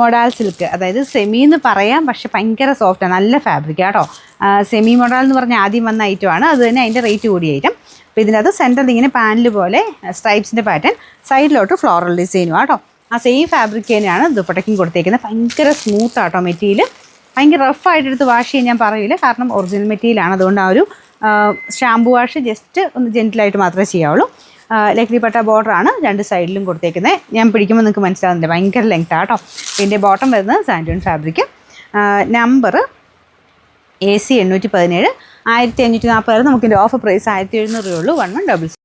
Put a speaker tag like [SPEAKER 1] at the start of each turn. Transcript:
[SPEAKER 1] Modal silk, അതായത് semi എന്ന് പറയാം, പക്ഷെ ഭയങ്കര സോഫ്റ്റാണ്, നല്ല ഫാബ്രിക് കേട്ടോ. സെമി മൊഡാൽ എന്ന് പറഞ്ഞാൽ ആദ്യം വന്ന ഐറ്റമാണ്, അത് തന്നെ അതിൻ്റെ റേറ്റ് കൂടിയ ഐറ്റം. അപ്പോൾ ഇതിനകത്ത് സെൻറ്ററിൽ ഇങ്ങനെ പാനൽ പോലെ സ്ട്രൈപ്സിൻ്റെ പാറ്റേൺ, സൈഡിലോട്ട് ഫ്ലോറൽ ഡിസൈനും കേട്ടോ. ആ സെയിം ഫാബ്രിക് തന്നെയാണ് ദുപ്പട്ടയ്ക്കും കൊടുത്തേക്കുന്നത്. ഭയങ്കര സ്മൂത്ത് ആട്ടോ മെറ്റീരിയൽ, ഭയങ്കര റഫായിട്ടെടുത്ത് വാഷ് ചെയ്യാൻ ഞാൻ പറയില്ല, കാരണം ഒറിജിനൽ മെറ്റീരിയലാണ്. അതുകൊണ്ട് ആ ഒരു ഷാമ്പു വാഷ് ജസ്റ്റ് ഒന്ന് ജെൻറ്റിലായിട്ട് മാത്രമേ ചെയ്യാവുള്ളൂ. ലക്ലി പട്ട ബോർഡറാണ് രണ്ട് സൈഡിലും കൊടുത്തേക്കുന്നത്. ഞാൻ പിടിക്കുമ്പോൾ നിങ്ങൾക്ക് മനസ്സിലാകുന്നില്ല, ഭയങ്കര ലെങ്ത് ആട്ടോ. ഇതിൻ്റെ ബോട്ടം വരുന്നത് സാൻഡൂൺ ഫാബ്രിക്. Number AC 817, 1540. നമുക്കിൻ്റെ ഓഫർ പ്രൈസ് 1700 രൂപയുള്ളൂ. 1100.